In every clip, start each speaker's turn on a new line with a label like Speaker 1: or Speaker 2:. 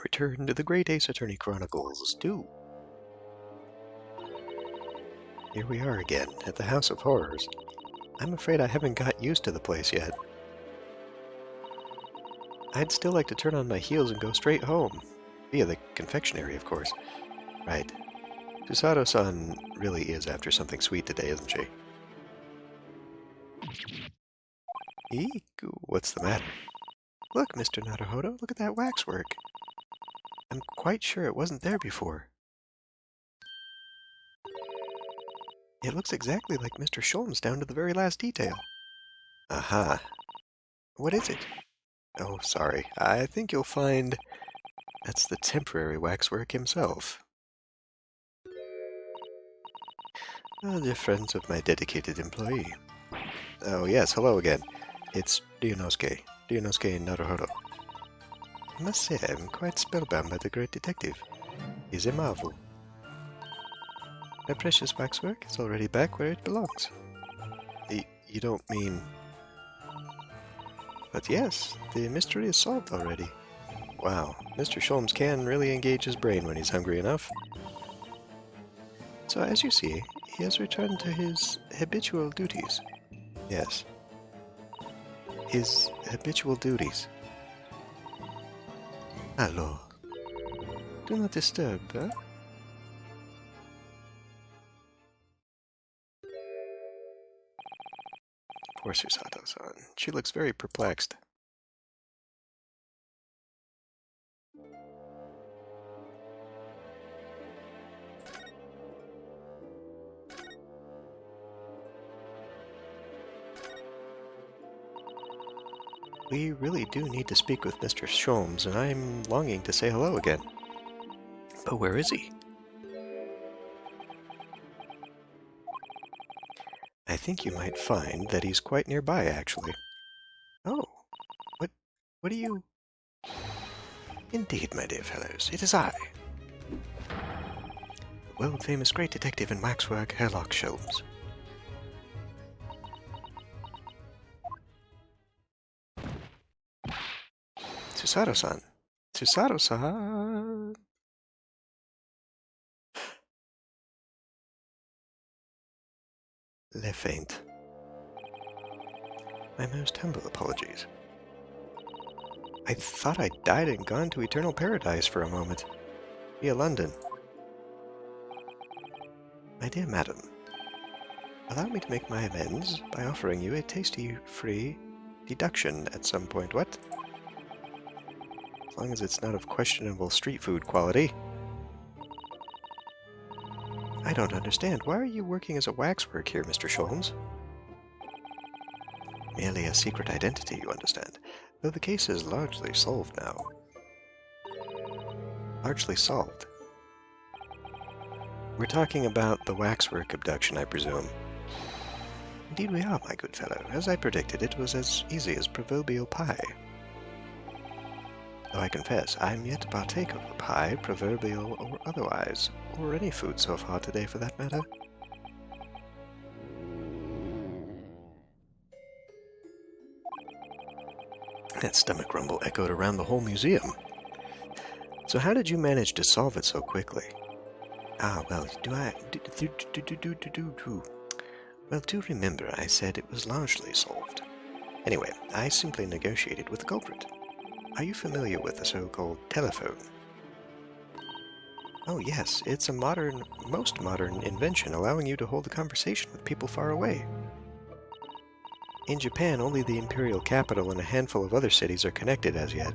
Speaker 1: return to the Great Ace Attorney Chronicles 2. Here we are again, at the House of Horrors. I'm afraid I haven't got used to the place yet. I'd still like to turn on my heels and go straight home. Via the confectionery, of course. Right. Susato-san really is after something sweet today, isn't she? Eek, what's the matter? Look, Mr. Naruhodo, look at that waxwork. I'm quite sure it wasn't there before. It looks exactly like Mr. Sholmes down to the very last detail. Aha. What is it? Oh, sorry. I think you'll find that's the temporary waxwork himself. Dear friends of my dedicated employee. Oh yes, hello again. It's Ryunosuke Naruhodo. I must say I'm quite spellbound by the great detective. He's a marvel. My precious waxwork is already back where it belongs. You don't mean... But yes, the mystery is solved already. Wow, Mr. Sholmes can really engage his brain when he's hungry enough. So as you see, he has returned to his habitual duties. Yes. His habitual duties. Alors, do not disturb, huh? Poor Susato-san. She looks very perplexed. We really do need to speak with Mr. Sholmes, and I'm longing to say hello again. But where is he? I think you might find that he's quite nearby, actually. Oh, what are you... Indeed, my dear fellows, it is I. The world-famous great detective in waxwork, Herlock Sholmes. Susato-san. Susato-san. Le feint. My most humble apologies. I thought I'd died and gone to eternal paradise for a moment. Via London. My dear madam, allow me to make my amends by offering you a tasty, free deduction at some point, what? As long as it's not of questionable street food quality. I don't understand. Why are you working as a waxwork here, Mr. Sholmes? Merely a secret identity, you understand. Though the case is largely solved now. Largely solved? We're talking about the waxwork abduction, I presume. Indeed we are, my good fellow. As I predicted, it was as easy as proverbial pie. Though I confess, I'm yet to partake of the pie, proverbial or otherwise, or any food so far today for that matter. That stomach rumble echoed around the whole museum. So how did you manage to solve it so quickly? Well, Well, do remember I said it was largely solved. Anyway, I simply negotiated with the culprit. Are you familiar with the so-called telephone? Oh yes, it's a most modern invention allowing you to hold a conversation with people far away. In Japan, only the imperial capital and a handful of other cities are connected as yet.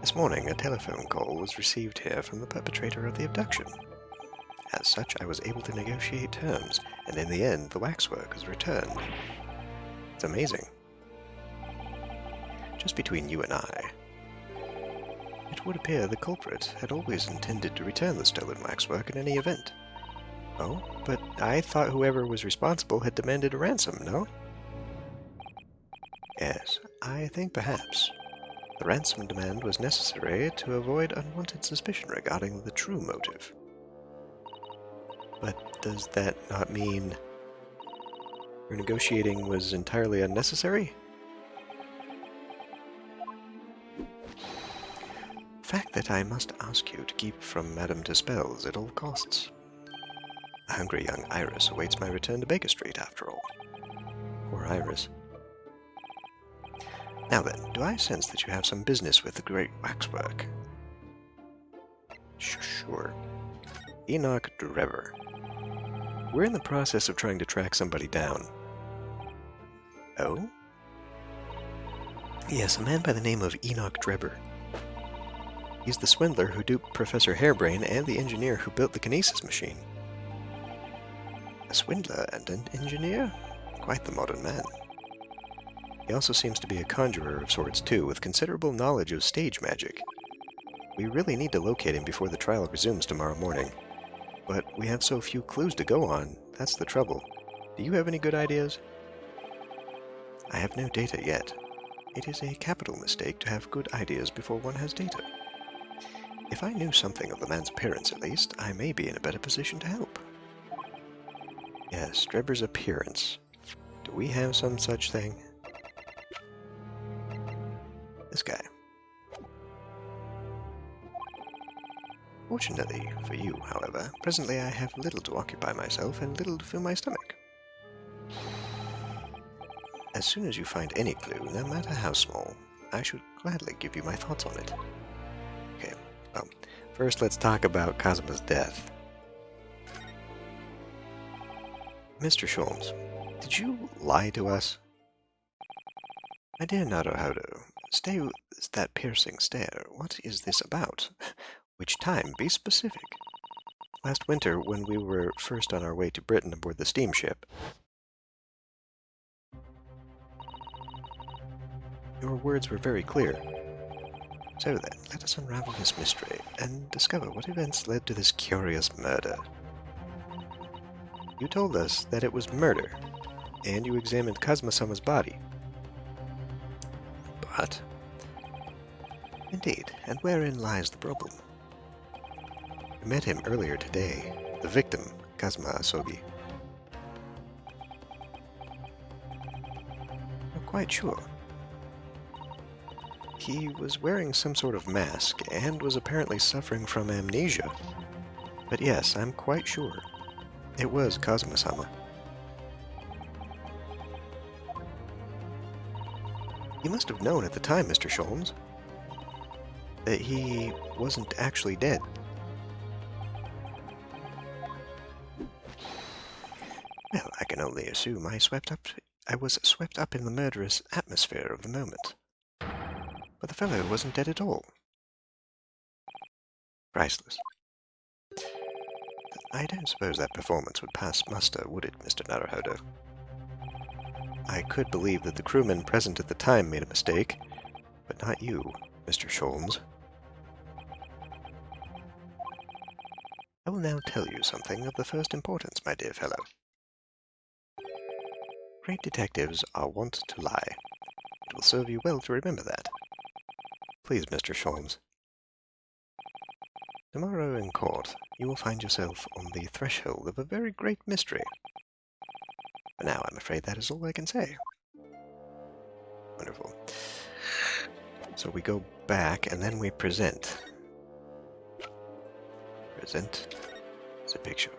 Speaker 1: This morning, a telephone call was received here from the perpetrator of the abduction. As such, I was able to negotiate terms, and in the end, the waxwork was returned. It's amazing. Just between you and I, it would appear the culprit had always intended to return the stolen waxwork in any event. Oh, but I thought whoever was responsible had demanded a ransom, no? Yes, I think perhaps the ransom demand was necessary to avoid unwanted suspicion regarding the true motive. But does that not mean your negotiating was entirely unnecessary? fact that I must ask you to keep from Madame Dispels at all costs. A hungry young Iris awaits my return to Baker Street, after all. Poor Iris. Now then, do I sense that you have some business with the great waxwork? Sure. Enoch Drever. We're in the process of trying to track somebody down. Oh? Yes, a man by the name of Enoch Drever. He's the swindler who duped Professor Hairbrain and the engineer who built the kinesis machine. A swindler and an engineer? Quite the modern man. He also seems to be a conjurer of sorts too, with considerable knowledge of stage magic. We really need to locate him before the trial resumes tomorrow morning. But we have so few clues to go on, that's the trouble. Do you have any good ideas? I have no data yet. It is a capital mistake to have good ideas before one has data. If I knew something of the man's appearance at least, I may be in a better position to help. Yes, Drever's appearance. Do we have some such thing? This guy. Fortunately for you, however, presently I have little to occupy myself and little to fill my stomach. As soon as you find any clue, no matter how small, I should gladly give you my thoughts on it. Okay, well, first let's talk about Kazuma's death. Mr. Sholmes, did you lie to us? My dear Naruhodo, stay with that piercing stare. What is this about? Which time? Be specific. Last winter, when we were first on our way to Britain aboard the steamship. Your words were very clear. So then, let us unravel this mystery and discover what events led to this curious murder. You told us that it was murder, and you examined Kazuma-sama's body. But? Indeed, and wherein lies the problem? We met him earlier today, the victim, Kazuma Asogi. I'm quite sure. He was wearing some sort of mask, and was apparently suffering from amnesia. But yes, I'm quite sure. It was Kazuma-sama. You must have known at the time, Mr. Sholmes, that he wasn't actually dead. Well, I can only assume I was swept up in the murderous atmosphere of the moment. But the fellow wasn't dead at all. Priceless. I don't suppose that performance would pass muster, would it, Mr. Naruhodo? I could believe that the crewmen present at the time made a mistake, but not you, Mr. Sholmes. I will now tell you something of the first importance, my dear fellow. Great detectives are wont to lie. It will serve you well to remember that. Please, Mr. Sholmes. Tomorrow in court, you will find yourself on the threshold of a very great mystery. For now, I'm afraid that is all I can say. Wonderful. So we go back, and then we present. Present is a picture.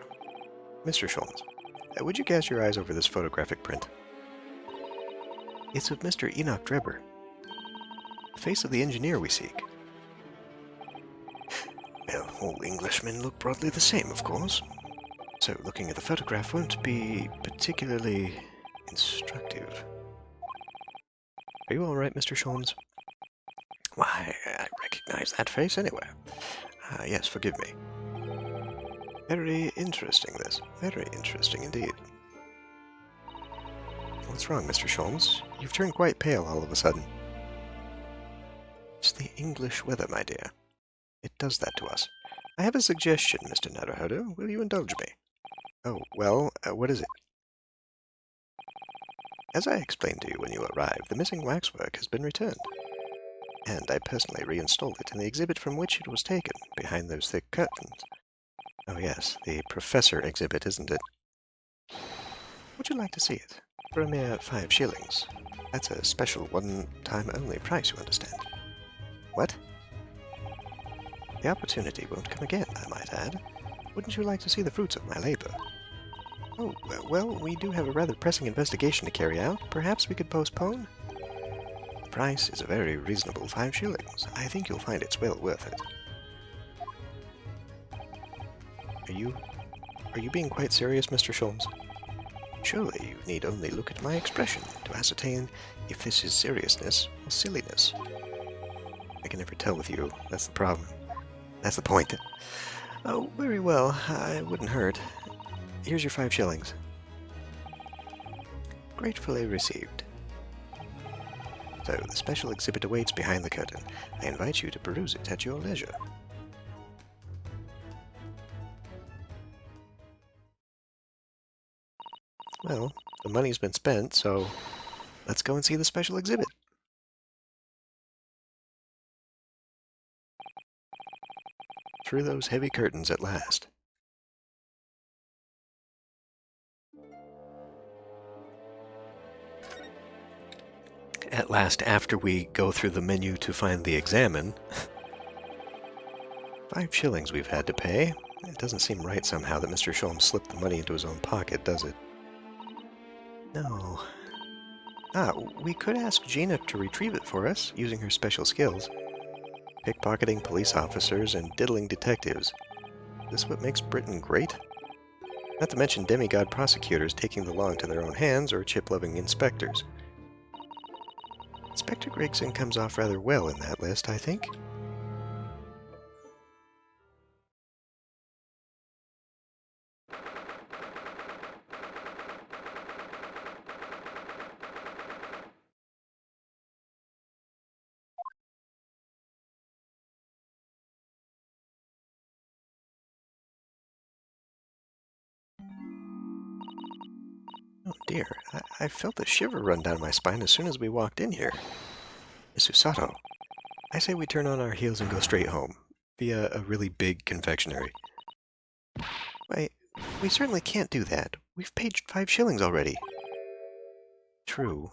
Speaker 1: Mr. Sholmes, would you cast your eyes over this photographic print? It's of Mr. Enoch Drever, the face of the engineer we seek. Well, all Englishmen look broadly the same, of course. So looking at the photograph won't be particularly instructive. Are you all right, Mr. Sholmes? Why, I recognize that face anywhere. Yes, forgive me. Very interesting, this. Very interesting indeed. What's wrong, Mr. Sholmes? You've turned quite pale all of a sudden. It's the English weather, my dear. It does that to us. I have a suggestion, Mr. Naruhodo. Will you indulge me? Oh, well, what is it? As I explained to you when you arrived, the missing waxwork has been returned. And I personally reinstalled it in the exhibit from which it was taken, behind those thick curtains. Oh yes, the Professor exhibit, isn't it? Would you like to see it? For a mere 5 shillings. That's a special one-time only price, you understand. What? The opportunity won't come again, I might add. Wouldn't you like to see the fruits of my labor? Oh, well, we do have a rather pressing investigation to carry out. Perhaps we could postpone? The price is a very reasonable 5 shillings. I think you'll find it's well worth it. Are you being quite serious, Mr. Sholmes? Surely you need only look at my expression to ascertain if this is seriousness or silliness. I can never tell with you. That's the problem. That's the point. Oh, very well. It wouldn't hurt. Here's your 5 shillings. Gratefully received. So, the special exhibit awaits behind the curtain. I invite you to peruse it at your leisure. Well, the money's been spent, so let's go and see the special exhibit. Through those heavy curtains at last. At last, after we go through the menu to find the examine. 5 shillings we've had to pay. It doesn't seem right somehow that Mr. Sholmes slipped the money into his own pocket, does it? No. We could ask Gina to retrieve it for us, using her special skills. Pickpocketing police officers and diddling detectives. Is this what makes Britain great? Not to mention demigod prosecutors taking the law into their own hands, or chip-loving inspectors. Inspector Gregson comes off rather well in that list, I think. Oh dear, I felt a shiver run down my spine as soon as we walked in here. Miss Usato, I say we turn on our heels and go straight home, via a really big confectionery. Why, we certainly can't do that. We've paid 5 shillings already. True.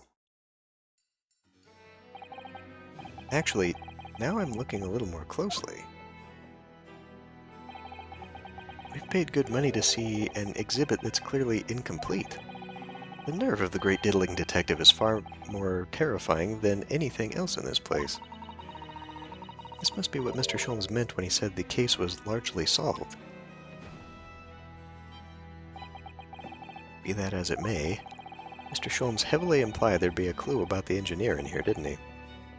Speaker 1: Actually, now I'm looking a little more closely. We've paid good money to see an exhibit that's clearly incomplete. The nerve of the great diddling detective is far more terrifying than anything else in this place. This must be what Mr. Sholmes meant when he said the case was largely solved. Be that as it may, Mr. Sholmes heavily implied there'd be a clue about the engineer in here, didn't he?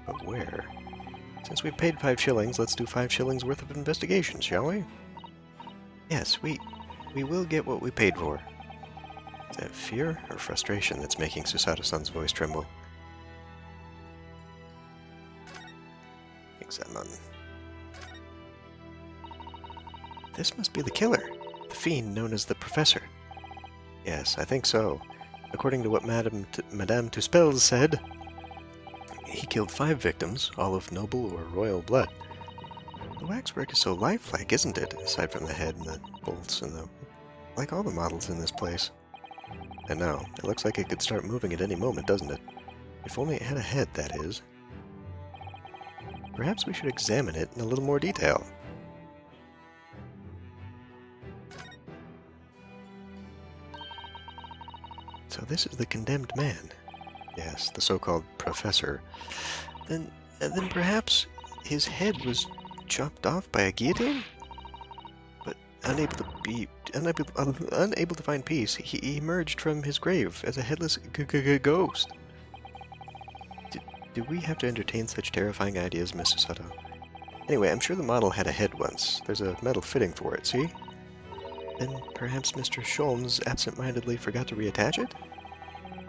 Speaker 1: But where? Since we've paid 5 shillings, let's do 5 shillings worth of investigation, shall we? Yes, we will get what we paid for. Is that fear or frustration that's making Susato-san's voice tremble? Examine. This must be the killer, the fiend known as the Professor. Yes, I think so. According to what Madame Tuspel said, he killed 5 victims, all of noble or royal blood. The waxwork is so lifelike, isn't it? Aside from the head and the bolts and like all the models in this place. I know, it looks like it could start moving at any moment, doesn't it? If only it had a head, that is. Perhaps we should examine it in a little more detail. So this is the condemned man. Yes, the so-called professor. Then perhaps his head was chopped off by a guillotine? But unable to find peace, he emerged from his grave as a headless ghost. Do we have to entertain such terrifying ideas, Miss Sato? Anyway, I'm sure the model had a head once. There's a metal fitting for it, see? Then perhaps Mr. Sholmes absent-mindedly forgot to reattach it?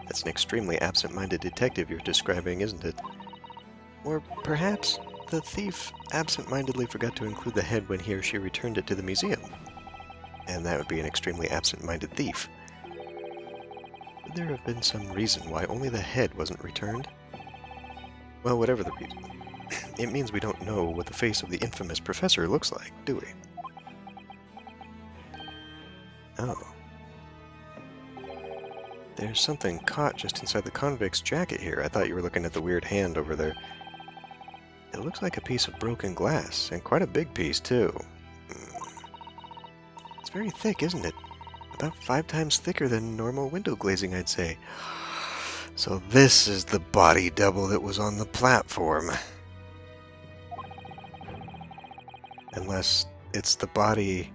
Speaker 1: That's an extremely absent-minded detective you're describing, isn't it? Or perhaps the thief absent-mindedly forgot to include the head when he or she returned it to the museum. And that would be an extremely absent-minded thief. Would there have been some reason why only the head wasn't returned? Well, whatever the reason, it means we don't know what the face of the infamous professor looks like, do we? Oh. There's something caught just inside the convict's jacket here. I thought you were looking at the weird hand over there. It looks like a piece of broken glass, and quite a big piece, too. It's very thick, isn't it? About 5 times thicker than normal window glazing, I'd say. So this is the body double that was on the platform. Unless it's the body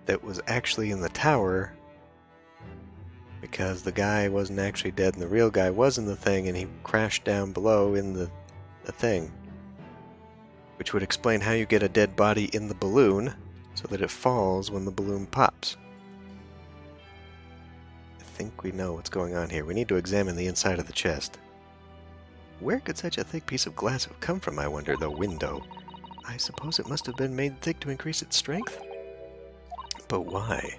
Speaker 1: that was actually in the tower, because the guy wasn't actually dead and the real guy was in the thing and he crashed down below in the thing. Which would explain how you get a dead body in the balloon so that it falls when the balloon pops. I think we know what's going on here. We need to examine the inside of the chest. Where could such a thick piece of glass have come from, I wonder? The window. I suppose it must have been made thick to increase its strength? But why?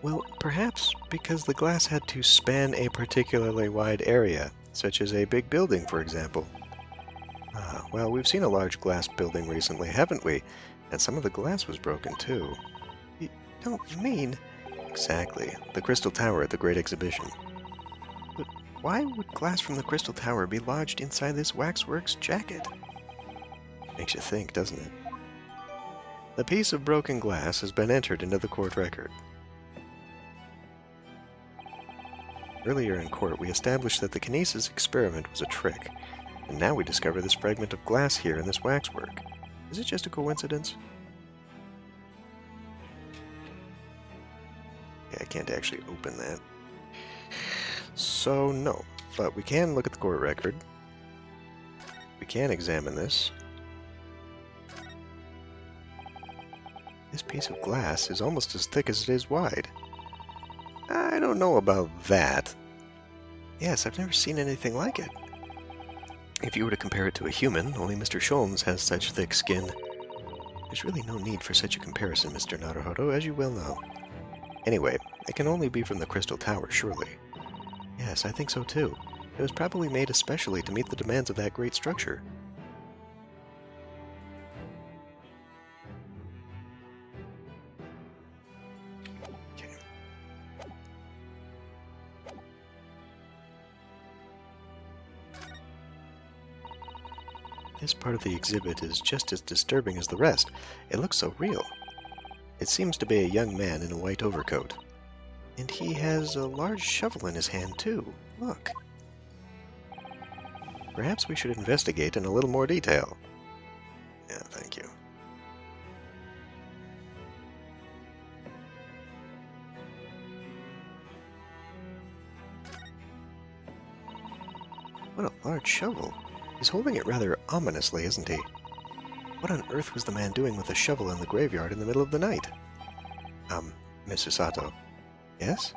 Speaker 1: Well, perhaps because the glass had to span a particularly wide area, such as a big building, for example. Well, we've seen a large glass building recently, haven't we? And some of the glass was broken, too. You don't mean... Exactly. The Crystal Tower at the Great Exhibition. But why would glass from the Crystal Tower be lodged inside this waxworks jacket? Makes you think, doesn't it? The piece of broken glass has been entered into the court record. Earlier in court, we established that the kinesis experiment was a trick, and now we discover this fragment of glass here in this waxwork. Is it just a coincidence? Yeah, I can't actually open that. So, no. But we can look at the court record. We can examine this. This piece of glass is almost as thick as it is wide. I don't know about that. Yes, I've never seen anything like it. If you were to compare it to a human, only Mr. Sholmes has such thick skin. There's really no need for such a comparison, Mr. Naruhodo, as you well know. Anyway, it can only be from the Crystal Tower, surely. Yes, I think so too. It was probably made especially to meet the demands of that great structure. This part of the exhibit is just as disturbing as the rest. It looks so real. It seems to be a young man in a white overcoat. And he has a large shovel in his hand, too. Look. Perhaps we should investigate in a little more detail. Yeah, thank you. What a large shovel. He's holding it rather ominously, isn't he? What on earth was the man doing with a shovel in the graveyard in the middle of the night? Mr. Sato. Yes?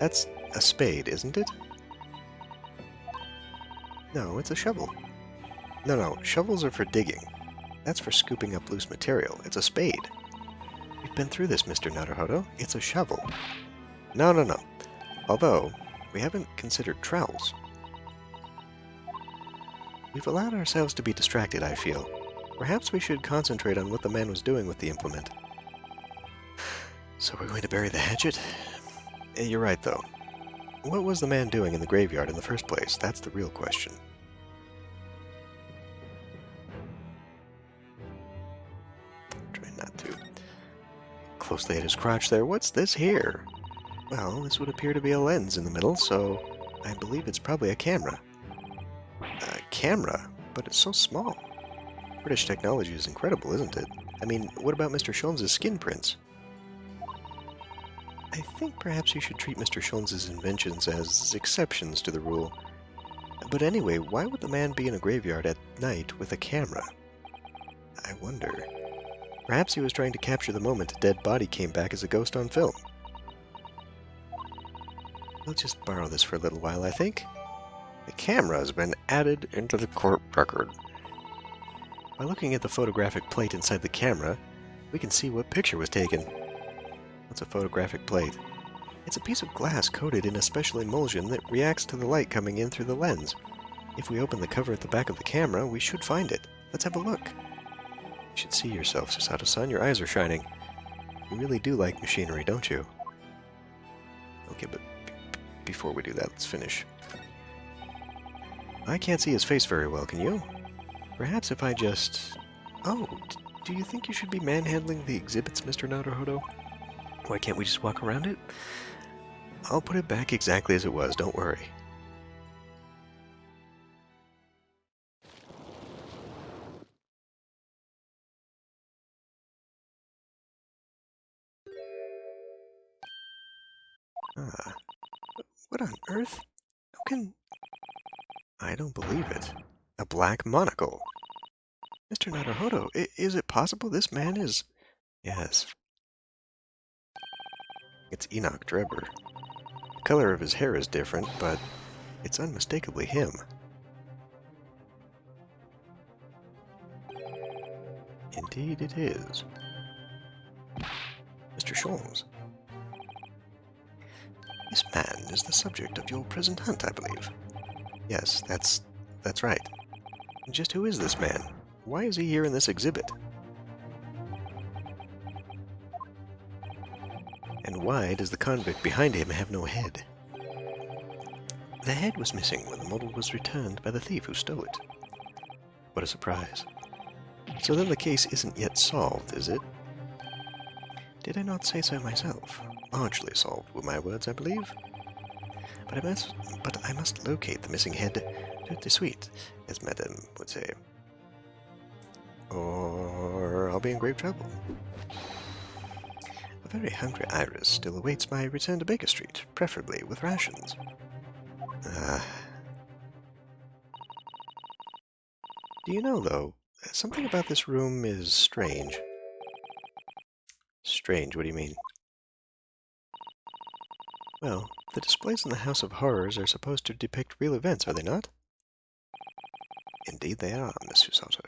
Speaker 1: That's a spade, isn't it? No, it's a shovel. No, shovels are for digging. That's for scooping up loose material. It's a spade. We've been through this, Mr. Naruhodo. It's a shovel. No. Although, we haven't considered trowels. We've allowed ourselves to be distracted, I feel. Perhaps we should concentrate on what the man was doing with the implement. So we're going to bury the hatchet? You're right, though. What was the man doing in the graveyard in the first place? That's the real question. Try not to closely at his crotch there. What's this here? Well, this would appear to be a lens in the middle, so I believe it's probably a camera. A camera? But it's so small. British technology is incredible, isn't it? I mean, what about Mr. Sholmes' skin prints? I think perhaps you should treat Mr. Sholmes' inventions as exceptions to the rule. But anyway, why would the man be in a graveyard at night with a camera? I wonder. Perhaps he was trying to capture the moment a dead body came back as a ghost on film. We'll just borrow this for a little while, I think. The camera has been added into the court record. By looking at the photographic plate inside the camera, we can see what picture was taken. What's a photographic plate? It's a piece of glass coated in a special emulsion that reacts to the light coming in through the lens. If we open the cover at the back of the camera, we should find it. Let's have a look. You should see yourself, Susato-san. Your eyes are shining. You really do like machinery, don't you? Okay, but before we do that, let's finish. I can't see his face very well, can you? Perhaps if I just... Oh, do you think you should be manhandling the exhibits, Mr. Naruhodo? Why can't we just walk around it? I'll put it back exactly as it was, don't worry. Ah, what on earth? How can... I don't believe it. A black monocle. Mr. Naruhodo, is it possible this man is... Yes. It's Enoch Drebber. The color of his hair is different, but it's unmistakably him. Indeed it is. Mr. Sholmes. This man is the subject of your present hunt, I believe. Yes, that's right. And just who is this man? Why is he here in this exhibit? And why does the convict behind him have no head? The head was missing when the model was returned by the thief who stole it. What a surprise. So then the case isn't yet solved, is it? Did I not say so myself? Largely solved were my words, I believe. But I must locate the missing head tout de suite, as Madame would say. Or I'll be in grave trouble. A very hungry Iris still awaits my return to Baker Street, preferably with rations. Do you know, though, something about this room is strange. Strange, what do you mean? Well, the displays in the House of Horrors are supposed to depict real events, are they not? Indeed they are, Monsieur Soto.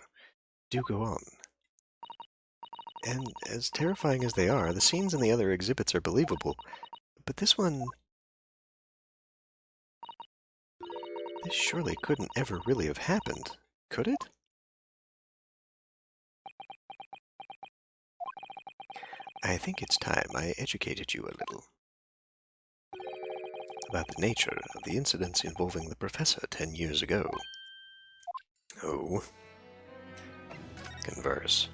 Speaker 1: Do go on. And as terrifying as they are, the scenes in the other exhibits are believable. But this one... This surely couldn't ever really have happened, could it? I think it's time I educated you a little about the nature of the incidents involving the professor 10 years ago. Oh. Converse.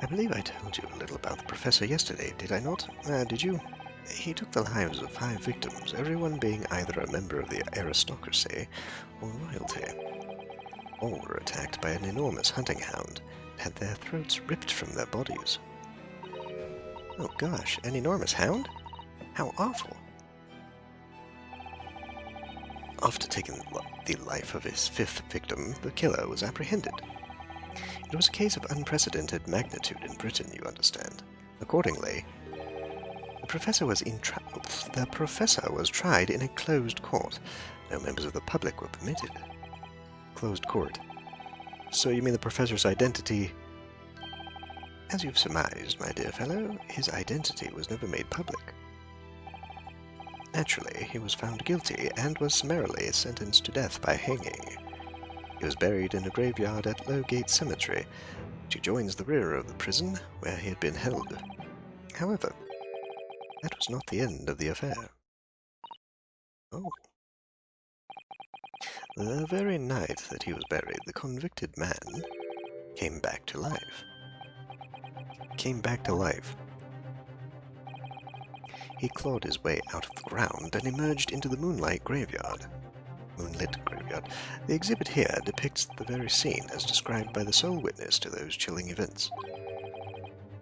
Speaker 1: I believe I told you a little about the professor yesterday, did I not? Did you? He took the lives of 5 victims, everyone being either a member of the aristocracy or royalty. All were attacked by an enormous hunting hound, and had their throats ripped from their bodies. Oh gosh, an enormous hound? How awful. After taking the life of his 5th victim, the killer was apprehended. It was a case of unprecedented magnitude in Britain, you understand. Accordingly, the professor was tried in a closed court. No members of the public were permitted. Closed court. So you mean the professor's identity... As you've surmised, my dear fellow, his identity was never made public. Naturally, he was found guilty and was summarily sentenced to death by hanging. He was buried in a graveyard at Lowgate Cemetery, which adjoins the rear of the prison where he had been held. However, that was not the end of the affair. Oh. The very night that he was buried, the convicted man came back to life. Came back to life. He clawed his way out of the ground and emerged into the moonlit graveyard. The exhibit here depicts the very scene as described by the sole witness to those chilling events.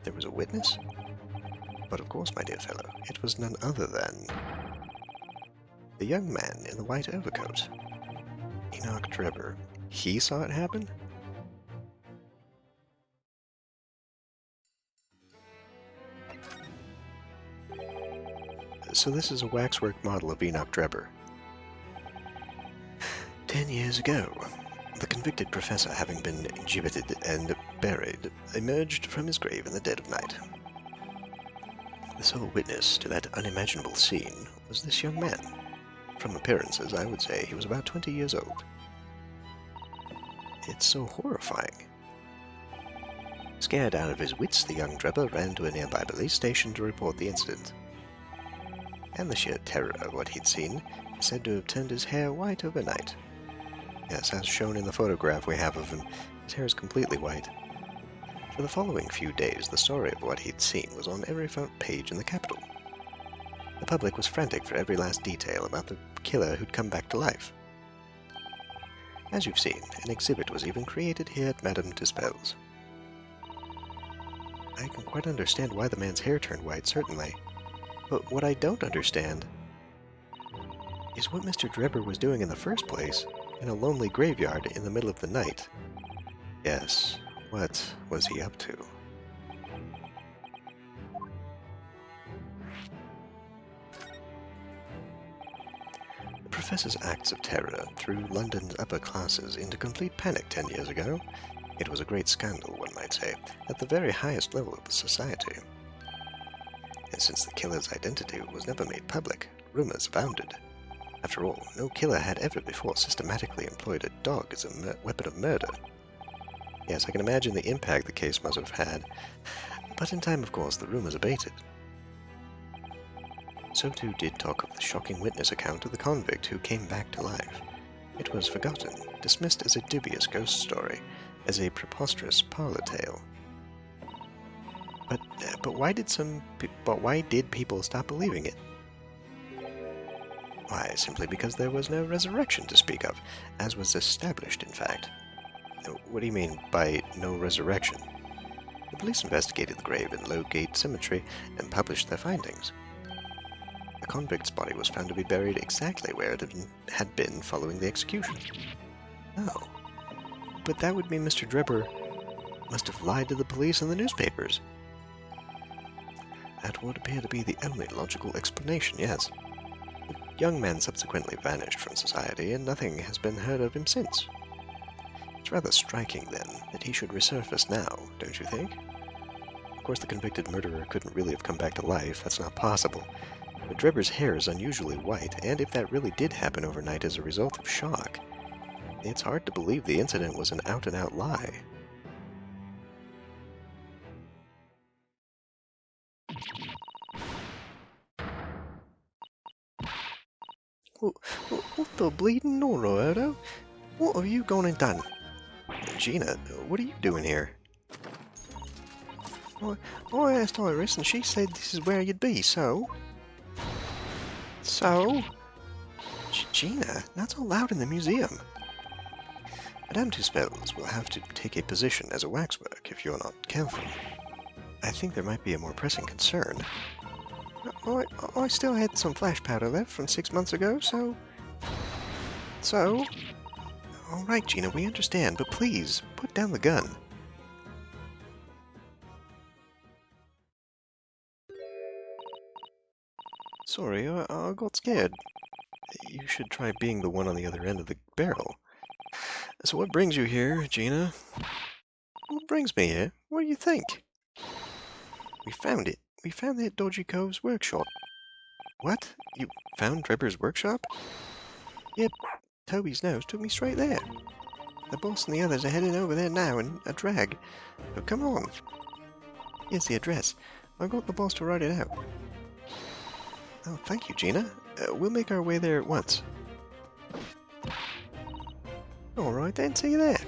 Speaker 1: There was a witness? But of course, my dear fellow, it was none other than... the young man in the white overcoat. Enoch Drebber. He saw it happen? So this is a waxwork model of Enoch Drebber. 10 years ago, the convicted professor, having been exhibited and buried, emerged from his grave in the dead of night. The sole witness to that unimaginable scene was this young man. From appearances, I would say he was about 20 years old. It's so horrifying. Scared out of his wits, the young Drebber ran to a nearby police station to report the incident. And the sheer terror of what he'd seen is said to have turned his hair white overnight. Yes, as shown in the photograph we have of him, his hair is completely white. For the following few days, the story of what he'd seen was on every front page in the capital. The public was frantic for every last detail about the killer who'd come back to life. As you've seen, an exhibit was even created here at Madame Tuspel's. I can quite understand why the man's hair turned white, certainly. But what I don't understand is what Mr. Drebber was doing in the first place, in a lonely graveyard in the middle of the night. Yes, what was he up to? The professor's acts of terror threw London's upper classes into complete panic 10 years ago. It was a great scandal, one might say, at the very highest level of the society. And since the killer's identity was never made public, rumors abounded. After all, no killer had ever before systematically employed a dog as a weapon of murder. Yes, I can imagine the impact the case must have had, but in time, of course, the rumors abated. So too did talk of the shocking witness account of the convict who came back to life. It was forgotten, dismissed as a dubious ghost story, as a preposterous parlor tale. But why did people stop believing it? Why, simply because there was no resurrection to speak of, as was established, in fact. What do you mean by no resurrection? The police investigated the grave in Lowgate Cemetery and published their findings. The convict's body was found to be buried exactly where it had been following the execution. Oh. But that would mean Mr. Drebber must have lied to the police and the newspapers. That would appear to be the only logical explanation, yes. The young man subsequently vanished from society, and nothing has been heard of him since. It's rather striking, then, that he should resurface now, don't you think? Of course, the convicted murderer couldn't really have come back to life. That's not possible. But Drebber's hair is unusually white, and if that really did happen overnight as a result of shock, it's hard to believe the incident was an out-and-out lie. What the bleeding Naruhodo? What have you gone and done? Gina, what are you doing here? I asked Iris, and she said this is where you'd be, so? So? Gina, not so loud in the museum. Madame Tuspel's will have to take a position as a waxwork if you're not careful. I think there might be a more pressing concern. I still had some flash powder left from 6 months ago, so... So? All right, Gina, we understand, but please, put down the gun. Sorry, I got scared. You should try being the one on the other end of the barrel. So what brings you here, Gina? What brings me here? What do you think? We found it. We found that Dodgy Cove's workshop. What? You found Drebber's workshop? Yep. Toby's nose took me straight there. The boss and the others are heading over there now in a drag. So come on. Here's the address. I got the boss to write it out. Oh, thank you, Gina. We'll make our way there at once. All right then, see you there.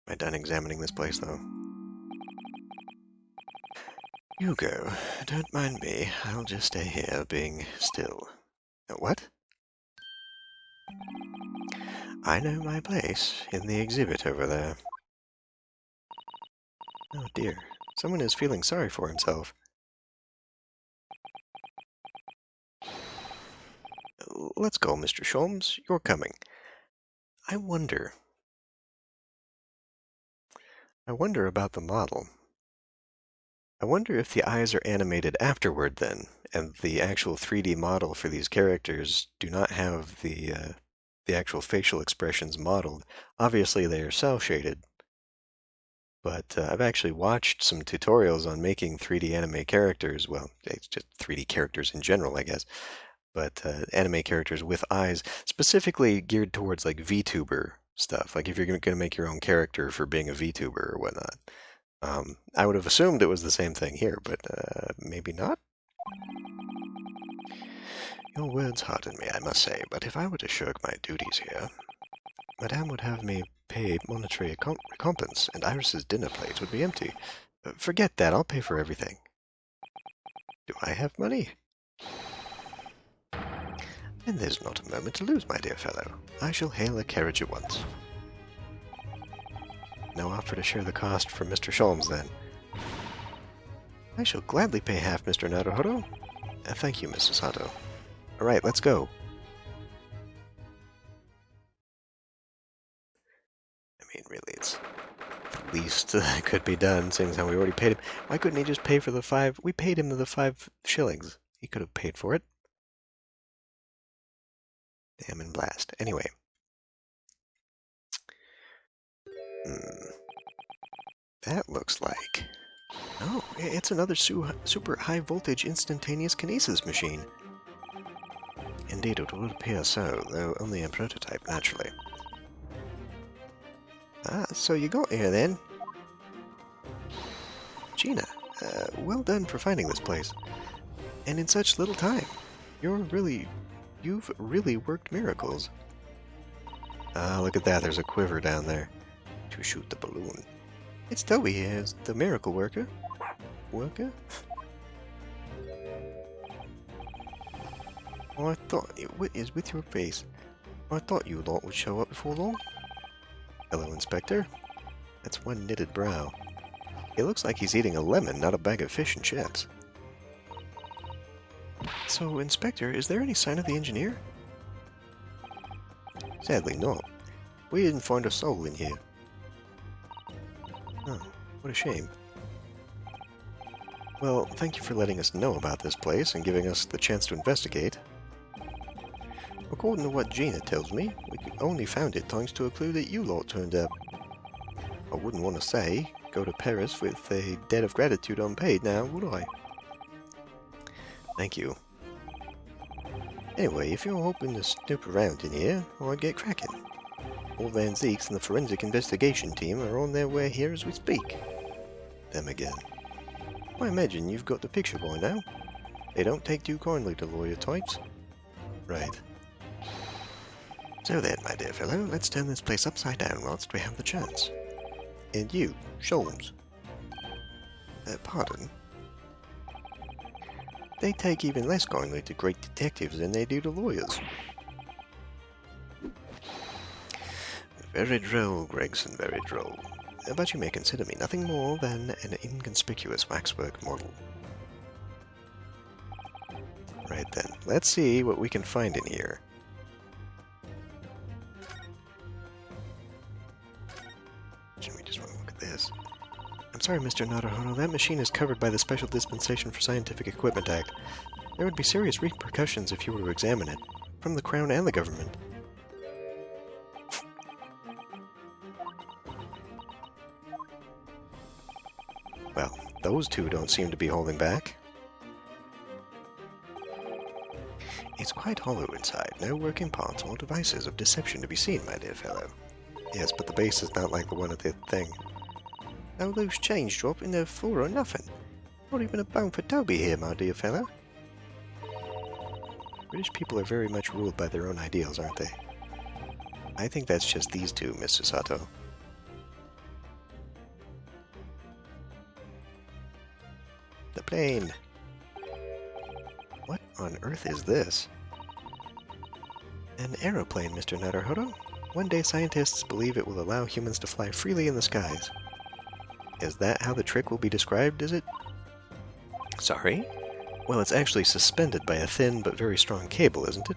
Speaker 1: Am I done examining this place, though? You go. Don't mind me. I'll just stay here, being still. What? I know my place in the exhibit over there. Oh dear. Someone is feeling sorry for himself. Let's go, Mr. Sholmes. You're coming. I wonder about the model. I wonder if the eyes are animated afterward then, and the actual 3D model for these characters do not have the actual facial expressions modeled. Obviously they are cel-shaded, but I've actually watched some tutorials on making 3D anime characters. Well, it's just 3D characters in general, I guess, but anime characters with eyes, specifically geared towards like VTuber stuff. Like if you're going to make your own character for being a VTuber or whatnot. I would have assumed it was the same thing here, but maybe not. Your words hearten me, I must say, but if I were to shirk my duties here, Madame would have me pay monetary recompense, and Iris's dinner plate would be empty. Forget that, I'll pay for everything. Do I have money? Then there's not a moment to lose, my dear fellow. I shall hail a carriage at once. No offer to share the cost from Mr. Sholmes, then. I shall gladly pay half, Mr. Naruhodo. Thank you, Mrs. Hato. All right, let's go. I mean, really, it's the least that could be done, seeing as how we already paid him. Why couldn't he just pay for the 5? We paid him the 5 shillings. He could have paid for it. Damn and blast. Anyway. That looks like... Oh, it's another super high voltage instantaneous kinesis machine. Indeed, it would appear so, though only a prototype, naturally. Ah, so you got here then. Gina, well done for finding this place. And in such little time. You've really worked miracles. Ah, look at that, there's a quiver down there. To shoot the balloon. It's Toby here, the miracle worker. Worker? Oh, I thought, what is with your face? I thought you lot would show up before long. Hello, Inspector. That's one knitted brow. It looks like he's eating a lemon, not a bag of fish and chips. So, Inspector, is there any sign of the engineer? Sadly not. We didn't find a soul in here. Oh, what a shame. Well, thank you for letting us know about this place and giving us the chance to investigate. According to what Gina tells me, we only found it thanks to a clue that you lot turned up. I wouldn't want to say, go to Paris with a debt of gratitude unpaid now, would I? Thank you. Anyway, if you're hoping to snoop around in here, I'd get cracking. All Van Zeeks and the forensic investigation team are on their way here as we speak. Them again. I imagine you've got the picture by now. They don't take too kindly to lawyer types. Right. So then, my dear fellow, let's turn this place upside down whilst we have the chance. And you, Sholmes. Pardon? They take even less kindly to great detectives than they do to lawyers. Very droll, Gregson, very droll. But you may consider me nothing more than an inconspicuous waxwork model. Right then, let's see what we can find in here. We just want to look at this. I'm sorry, Mr. Naruhodo, that machine is covered by the Special Dispensation for Scientific Equipment Act. There would be serious repercussions if you were to examine it, from the Crown and the government. Well, those two don't seem to be holding back. It's quite hollow inside, no working parts or devices of deception to be seen, my dear fellow. Yes, but the base is not like the one at the thing. No loose change drop in the floor or nothing. Not even a bone for Toby here, my dear fellow. British people are very much ruled by their own ideals, aren't they? I think that's just these two, Mr. Sato. The plane! What on earth is this? An aeroplane, Mr. Naruhodo. One day scientists believe it will allow humans to fly freely in the skies. Is that how the trick will be described, is it? Sorry? Well, it's actually suspended by a thin but very strong cable, isn't it?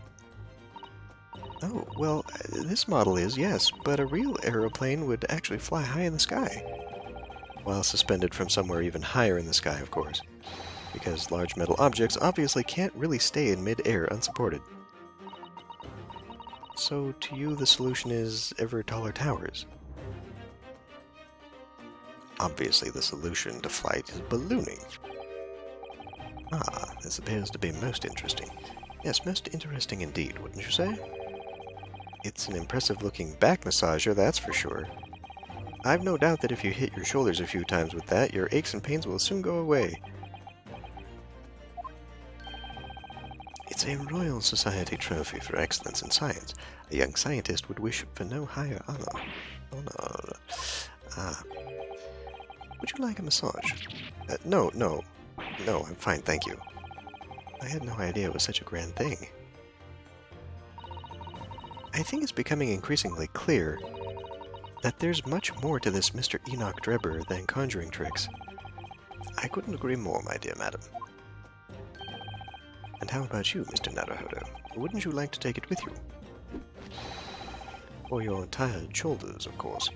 Speaker 1: Oh, well, this model is, yes, but a real aeroplane would actually fly high in the sky. While suspended from somewhere even higher in the sky, of course. Because large metal objects obviously can't really stay in mid-air unsupported. So, to you, the solution is ever taller towers? Obviously, the solution to flight is ballooning. Ah, this appears to be most interesting. Yes, most interesting indeed, wouldn't you say? It's an impressive-looking back massager, that's for sure. I've no doubt that if you hit your shoulders a few times with that, your aches and pains will soon go away. It's a Royal Society trophy for excellence in science. A young scientist would wish for no higher honor. Ah. Would you like a massage? No, I'm fine, thank you. I had no idea it was such a grand thing. I think it's becoming increasingly clear that there's much more to this Mr. Enoch Drebber than conjuring tricks. I couldn't agree more, my dear madam. And how about you, Mr. Naruhodo? Wouldn't you like to take it with you? For your tired shoulders, of course.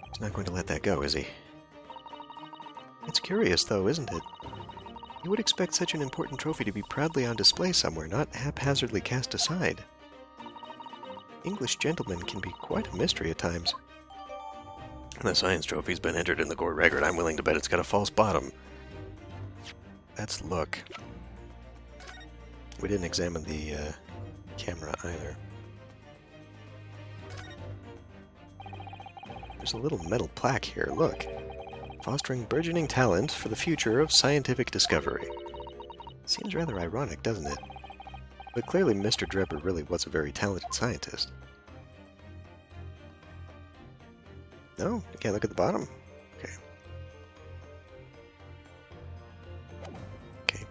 Speaker 1: He's not going to let that go, is he? It's curious, though, isn't it? You would expect such an important trophy to be proudly on display somewhere, not haphazardly cast aside. English gentlemen can be quite a mystery at times. The science trophy's been entered in the court record. I'm willing to bet it's got a false bottom. That's look. We didn't examine the camera either. There's a little metal plaque here, look. Fostering burgeoning talent for the future of scientific discovery. Seems rather ironic, doesn't it? But clearly Mr. Drebber really was a very talented scientist. No? You can't look at the bottom? Okay. Okay.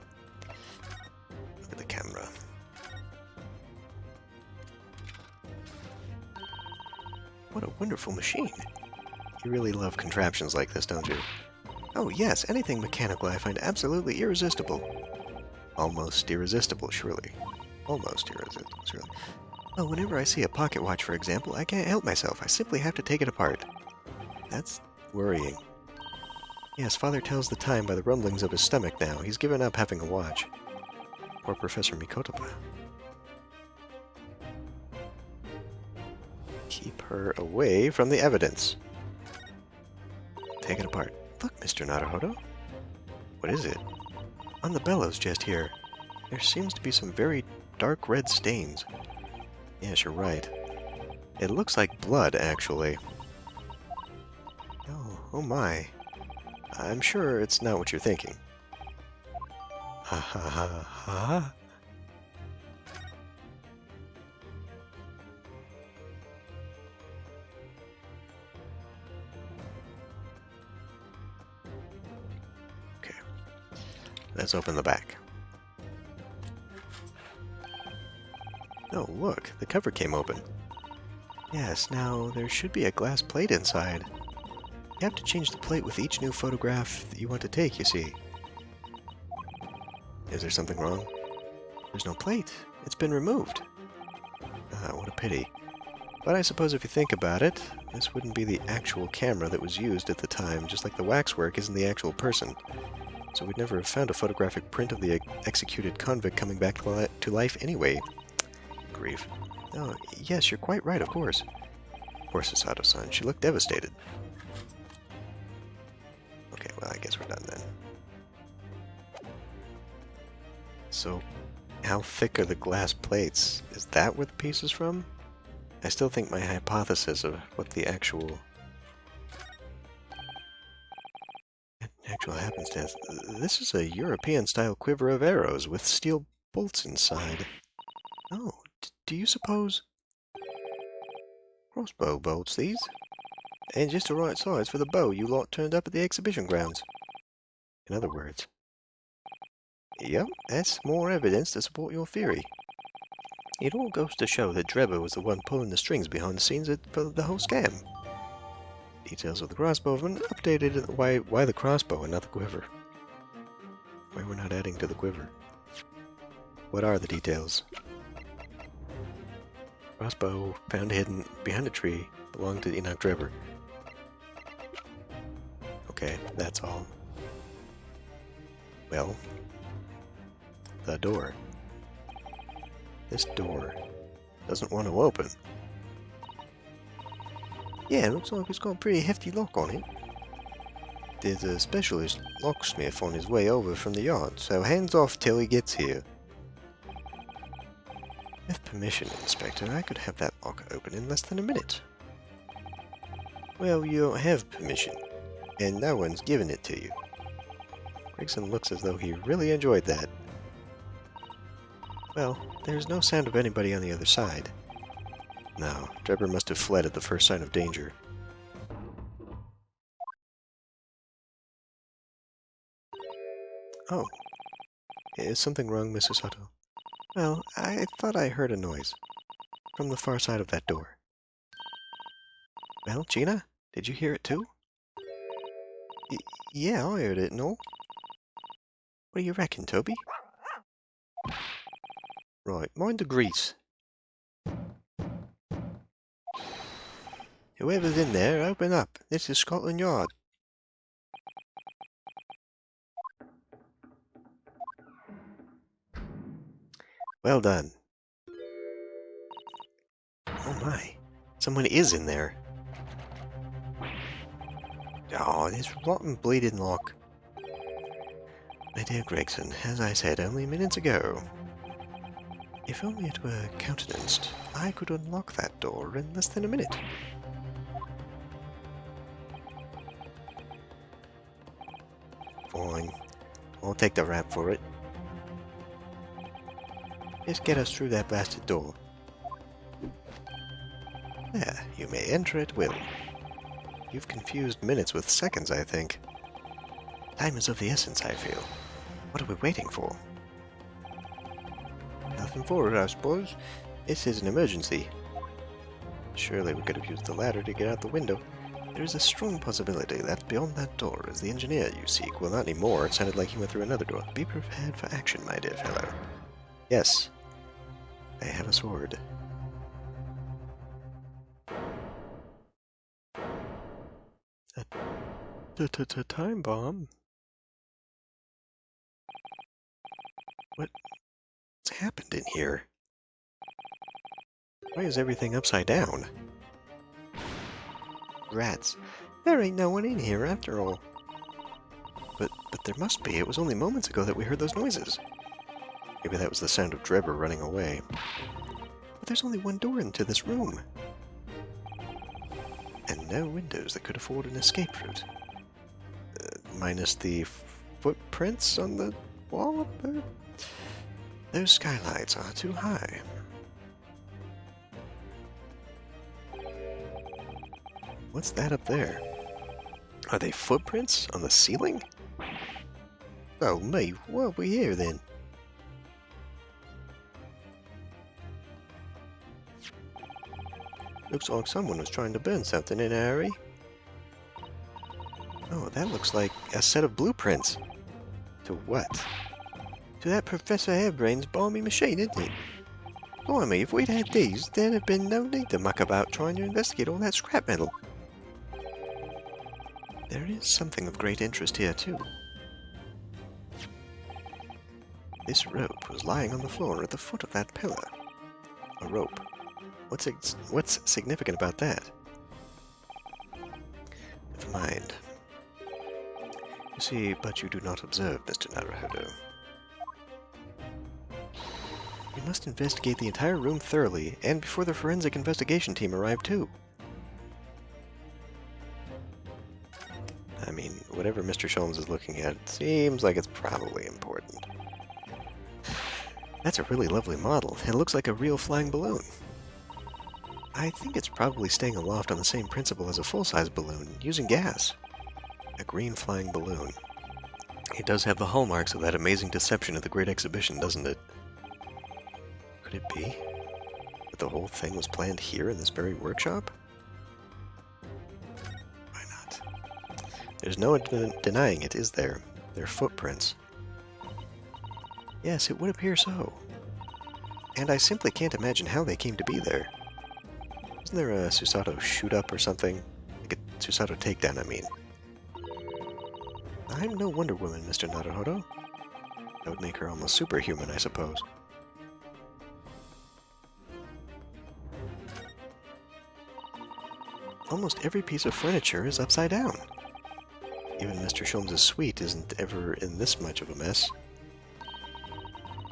Speaker 1: Look at the camera. What a wonderful machine. You really love contraptions like this, don't you? Oh yes, anything mechanical I find absolutely irresistible. Almost irresistible, surely. Almost irresistible, surely. Well, whenever I see a pocket watch, for example, I can't help myself. I simply have to take it apart. That's worrying. Yes, Father tells the time by the rumblings of his stomach now. He's given up having a watch. Or Professor Mikotopa. Keep her away from the evidence. Take it apart. Look, Mr. Naruhodo. What is it? On the bellows just here, there seems to be some very dark red stains. Yes, you're right. It looks like blood, actually. Oh my. I'm sure it's not what you're thinking. Ha ha ha ha. Let's open the back. Oh, look, the cover came open. Yes, now there should be a glass plate inside. You have to change the plate with each new photograph that you want to take, you see. Is there something wrong? There's no plate. It's been removed. Ah, what a pity. But I suppose if you think about it, this wouldn't be the actual camera that was used at the time, just like the waxwork isn't the actual person. So we'd never have found a photographic print of the executed convict coming back to life anyway. Grief. Oh, yes, you're quite right, of course. Poor Sasato-san, she looked devastated. Okay, well, I guess we're done then. So, how thick are the glass plates? Is that where the piece is from? I still think my hypothesis of what the actual happenstance. This is a European-style quiver of arrows with steel bolts inside. Oh, do you suppose? Crossbow bolts, these? And just the right size for the bow you lot turned up at the exhibition grounds. In other words. Yep, that's more evidence to support your theory. It all goes to show that Drebber was the one pulling the strings behind the scenes for the whole scam. Details of the crossbow have been updated. Why the crossbow and not the quiver? Why we're not adding to the quiver? What are the details? Crossbow found hidden behind a tree belonged to Enoch Drebber. Okay, that's all. Well, the door. This door doesn't want to open. Yeah, it looks like it's got a pretty hefty lock on it. There's a specialist locksmith on his way over from the yard, so hands off till he gets here. With permission, Inspector, I could have that lock open in less than a minute. Well, you don't have permission, and no one's given it to you. Gregson looks as though he really enjoyed that. Well, there's no sound of anybody on the other side. No, Drebber must have fled at the first sign of danger. Oh. Is something wrong, Mrs. Otto? Well, I thought I heard a noise. From the far side of that door. Well, Gina, did you hear it too? Yeah, I heard it, no? What do you reckon, Toby? Right, mind the grease. Whoever's in there, open up. This is Scotland Yard. Well done. Oh my. Someone is in there. Oh, this rotten bleeding lock. My dear Gregson, as I said only minutes ago, if only it were countenanced, I could unlock that door in less than a minute. Fine. I'll take the rap for it. Just get us through that blasted door. There, you may enter at will. You've confused minutes with seconds, I think. Time is of the essence, I feel. What are we waiting for? Nothing for it, I suppose. This is an emergency. Surely we could have used the ladder to get out the window. There is a strong possibility that beyond that door is the engineer you seek. Well, not anymore. It sounded like he went through another door. Be prepared for action, my dear fellow. Yes. I have a sword. A time bomb? What's happened in here? Why is everything upside down? Rats. There ain't no one in here after all. But there must be. It was only moments ago that we heard those noises. Maybe that was the sound of Drebber running away. But there's only one door into this room. And no windows that could afford an escape route. Minus the footprints on the wall up there? Those skylights are too high. What's that up there? Are they footprints on the ceiling? Oh me, what are we here then? Looks like someone was trying to burn something in a hurry. Oh, that looks like a set of blueprints. To what? To that Professor Hairbrain's balmy machine, isn't it? Blimey, if we'd had these, there'd have been no need to muck about trying to investigate all that scrap metal. There is something of great interest here, too. This rope was lying on the floor at the foot of that pillar. A rope. What's significant about that? Never mind. You see, but you do not observe, Mr. Naruhodo. We must investigate the entire room thoroughly, and before the forensic investigation team arrive, too. I mean, whatever Mr. Sholmes is looking at, it seems like it's probably important. That's a really lovely model. It looks like a real flying balloon. I think it's probably staying aloft on the same principle as a full-size balloon, using gas. A green flying balloon. It does have the hallmarks of that amazing deception at the Great Exhibition, doesn't it? Could it be that the whole thing was planned here in this very workshop? Why not? There's no denying it, is there? They're footprints. Yes, it would appear so. And I simply can't imagine how they came to be there. Isn't there a Susato shoot-up or something? Like a Susato takedown, I mean. I'm no Wonder Woman, Mr. Naruhodo. That would make her almost superhuman, I suppose. Almost every piece of furniture is upside down. Even Mr. Sholmes' suite isn't ever in this much of a mess.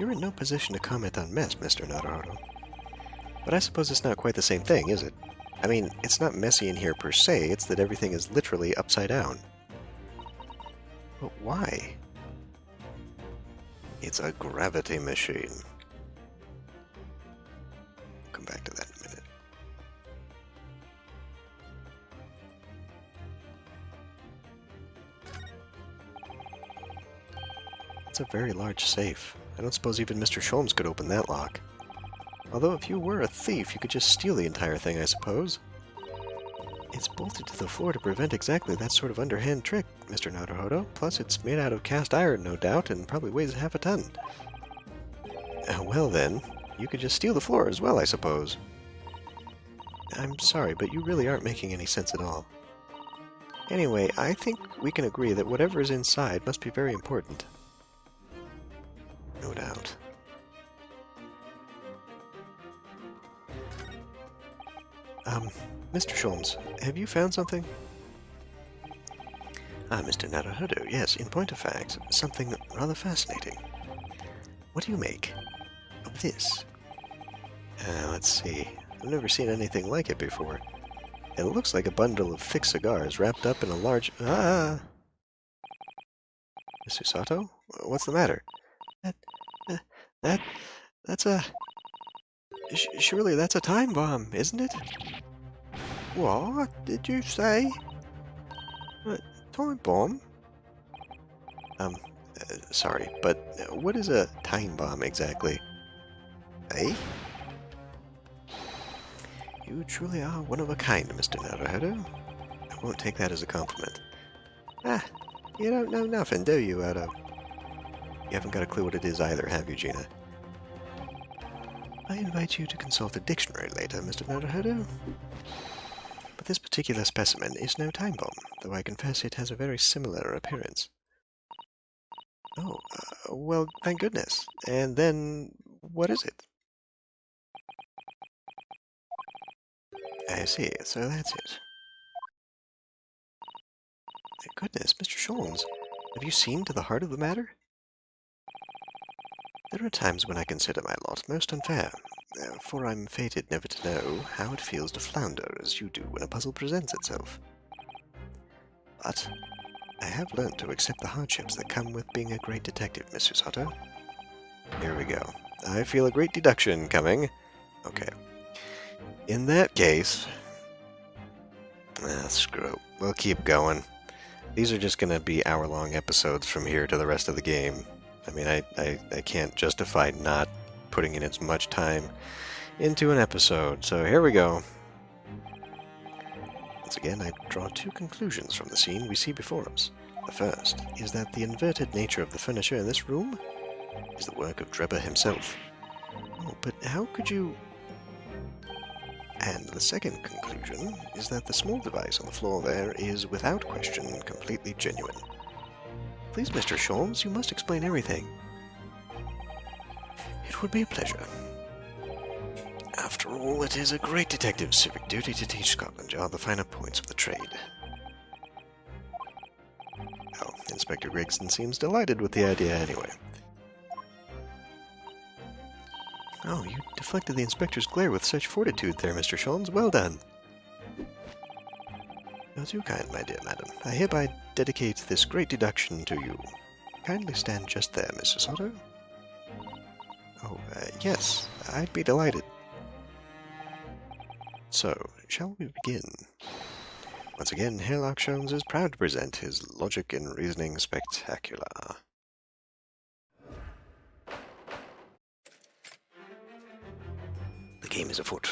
Speaker 1: You're in no position to comment on mess, Mr. Naruhodo. But I suppose it's not quite the same thing, is it? I mean, it's not messy in here per se, it's that everything is literally upside down. But why? It's a gravity machine. back to that in a minute. It's a very large safe. I don't suppose even Mr. Sholmes could open that lock. Although if you were a thief, you could just steal the entire thing, I suppose. It's bolted to the floor to prevent exactly that sort of underhand trick, Mr. Naruhodo. Plus, it's made out of cast iron, no doubt, and probably weighs half a ton. Well then, you could just steal the floor as well, I suppose. I'm sorry, but you really aren't making any sense at all. Anyway, I think we can agree that whatever is inside must be very important. No doubt. Mr. Sholmes, have you found something? Mr. Naruhodo, yes, in point of fact, something rather fascinating. What do you make of this? Let's see. I've never seen anything like it before. It looks like a bundle of thick cigars wrapped up in a large... Miss Usato? What's the matter? That's a... Surely that's a time bomb, isn't it? What did you say? Time bomb? Sorry, but what is a time bomb exactly? Eh? You truly are one of a kind, Mr. Naruhodo. I won't take that as a compliment. You don't know nothing, do you, Odo? You haven't got a clue what it is either, have you, Gina? I invite you to consult a dictionary later, Mr. Naruhodo. But this particular specimen is no time bomb, though I confess it has a very similar appearance. Oh, well, thank goodness. And then, what is it? I see, so that's it. Thank goodness, Mr. Sholmes, have you seen to the heart of the matter? There are times when I consider my lot most unfair, for I'm fated never to know how it feels to flounder as you do when a puzzle presents itself. But I have learned to accept the hardships that come with being a great detective, Miss Usato. Here we go. I feel a great deduction coming. Okay. In that case... screw it. We'll keep going. These are just going to be hour-long episodes from here to the rest of the game. I mean, I can't justify not putting in as much time into an episode. So here we go. Once again, I draw two conclusions from the scene we see before us. The first is that the inverted nature of the furniture in this room is the work of Drebber himself. Oh, but how could you... And the second conclusion is that the small device on the floor there is, without question, completely genuine. Please, Mr. Sholmes, you must explain everything. It would be a pleasure. After all, it is a great detective's civic duty to teach Scotland Yard the finer points of the trade. Oh, Inspector Gregson seems delighted with the idea anyway. Oh, you deflected the inspector's glare with such fortitude there, Mr. Sholmes. Well done. You're too kind, my dear madam. I hereby dedicate this great deduction to you. Kindly stand just there, Mrs. Otto. Oh, yes, I'd be delighted. So, shall we begin? Once again, Sherlock Sholmes is proud to present his logic and reasoning spectacular. The game is afoot.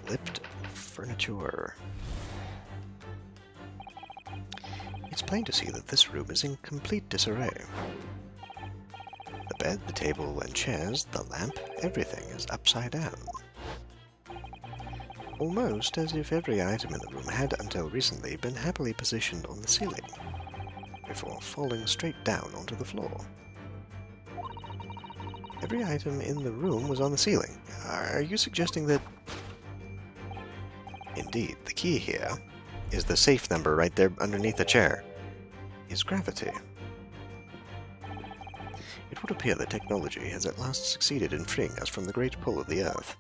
Speaker 1: Lift furniture. It's plain to see that this room is in complete disarray. The bed, the table and chairs, the lamp, everything is upside down. Almost as if every item in the room had until recently been happily positioned on the ceiling, before falling straight down onto the floor. Every item in the room was on the ceiling. Are you suggesting that... Indeed, the key here is the safe number right there underneath the chair. Is gravity. It would appear that technology has at last succeeded in freeing us from the great pull of the Earth.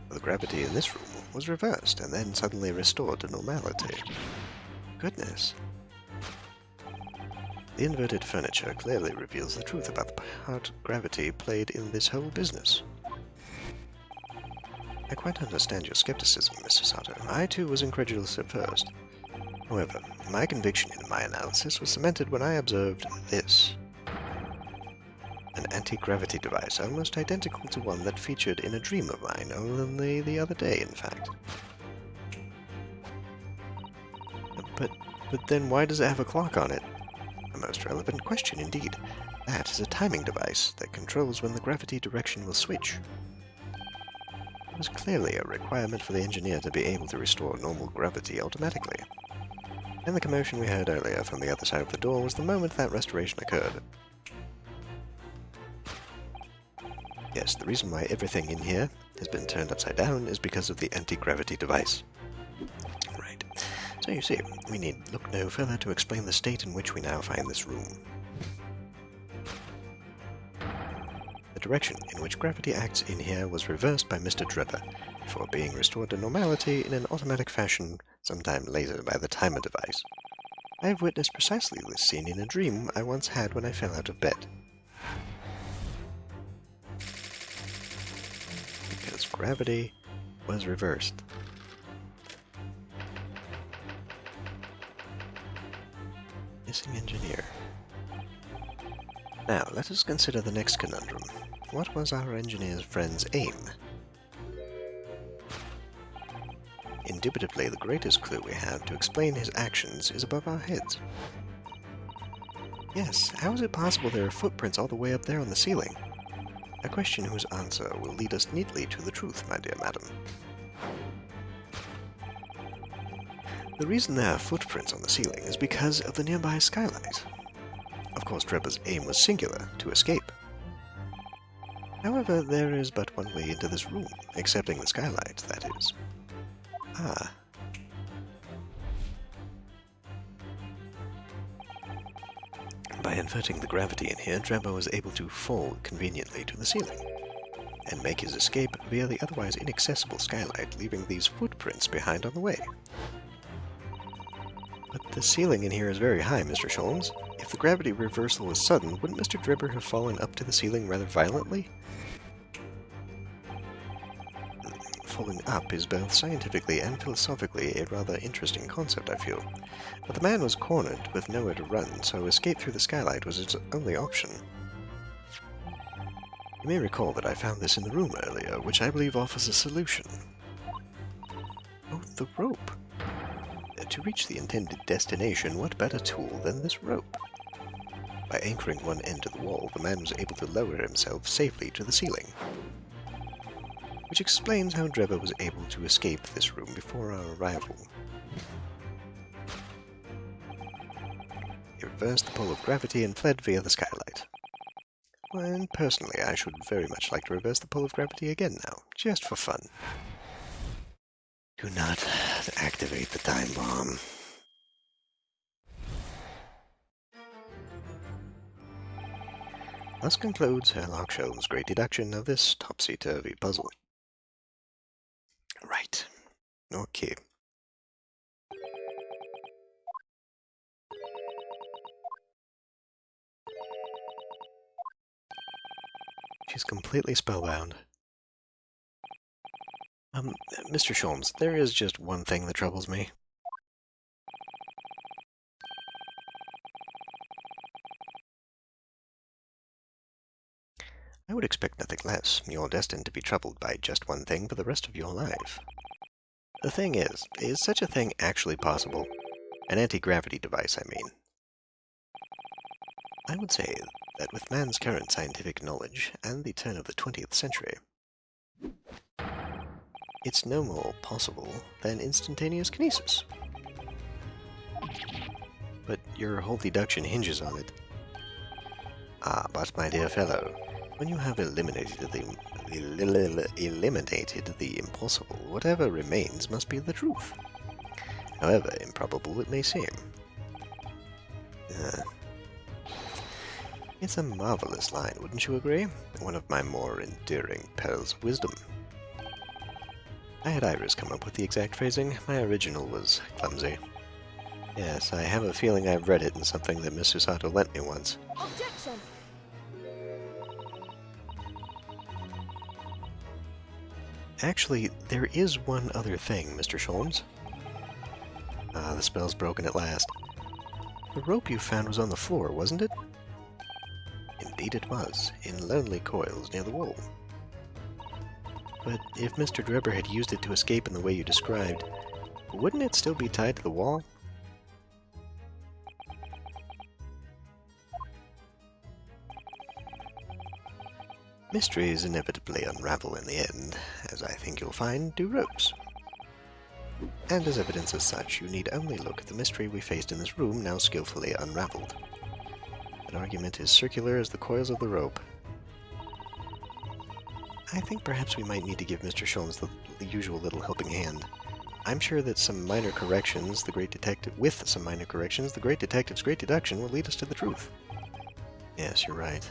Speaker 1: The gravity in this room was reversed and then suddenly restored to normality. Goodness. The inverted furniture clearly reveals the truth about the part gravity played in this whole business. I quite understand your skepticism, Mr. Sato. I too was incredulous at first. However, my conviction in my analysis was cemented when I observed this. An anti-gravity device almost identical to one that featured in a dream of mine only the other day, in fact. But then why does it have a clock on it? A most relevant question indeed. That is a timing device that controls when the gravity direction will switch. It was clearly a requirement for the engineer to be able to restore normal gravity automatically. And the commotion we heard earlier from the other side of the door was the moment that restoration occurred. Yes, the reason why everything in here has been turned upside down is because of the anti-gravity device. Right. So you see, we need look no further to explain the state in which we now find this room. The direction in which gravity acts in here was reversed by Mr. Drebber, before being restored to normality in an automatic fashion sometime later by the timer device. I have witnessed precisely this scene in a dream I once had when I fell out of bed. Because gravity was reversed. Missing engineer. Now, let us consider the next conundrum. What was our engineer's friend's aim? Indubitably, the greatest clue we have to explain his actions is above our heads. Yes, how is it possible there are footprints all the way up there on the ceiling? A question whose answer will lead us neatly to the truth, my dear madam. The reason there are footprints on the ceiling is because of the nearby skylight. Of course, Drebber's aim was singular, to escape. However, there is but one way into this room, excepting the skylight, that is. Ah. By inverting the gravity in here, Drebber was able to fall conveniently to the ceiling, and make his escape via the otherwise inaccessible skylight, leaving these footprints behind on the way. But the ceiling in here is very high, Mr. Sholmes. If the gravity reversal was sudden, wouldn't Mr. Drebber have fallen up to the ceiling rather violently? Falling up is both scientifically and philosophically a rather interesting concept, I feel. But the man was cornered with nowhere to run, so escape through the skylight was his only option. You may recall that I found this in the room earlier, which I believe offers a solution. Oh, the rope. To reach the intended destination, what better tool than this rope? By anchoring one end to the wall, the man was able to lower himself safely to the ceiling. Which explains how Drebber was able to escape this room before our arrival. He reversed the pull of gravity and fled via the skylight. And personally, I should very much like to reverse the pull of gravity again now, just for fun. Do not activate the time bomb. Thus concludes Sherlock Holmes' great deduction of this topsy-turvy puzzle. Right. Okay. She's completely spellbound. Mr. Sholmes, there is just one thing that troubles me. I would expect nothing less. You're destined to be troubled by just one thing for the rest of your life. The thing is such a thing actually possible? An anti-gravity device, I mean. I would say that with man's current scientific knowledge and the turn of the 20th century, it's no more possible than instantaneous kinesis. But your whole deduction hinges on it. Ah, but my dear fellow, when you have eliminated the impossible, whatever remains must be the truth. However improbable it may seem. It's a marvelous line, wouldn't you agree? One of my more enduring pearls of wisdom. I had Iris come up with the exact phrasing. My original was clumsy. Yes, I have a feeling I've read it in something that Miss Susato lent me once.
Speaker 2: Objection!
Speaker 1: Actually, there is one other thing, Mr. Sholmes. Ah, the spell's broken at last. The rope you found was on the floor, wasn't it? Indeed it was, in lonely coils near the wall. But if Mr. Drebber had used it to escape in the way you described, wouldn't it still be tied to the wall? Mysteries inevitably unravel in the end, as I think you'll find do ropes. And as evidence as such, you need only look at the mystery we faced in this room, now skillfully unraveled. An argument is circular as the coils of the rope. I think perhaps we might need to give Mr. Sholmes the usual little helping hand. I'm sure that with some minor corrections, the great detective's great deduction will lead us to the truth. Yes, you're right.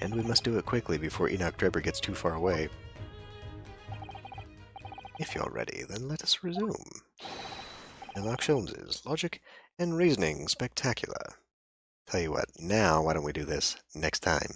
Speaker 1: And we must do it quickly before Enoch Drebber gets too far away. If you're ready, then let us resume. Sherlock Holmes's logic and reasoning spectacular. Tell you what, now why don't we do this next time?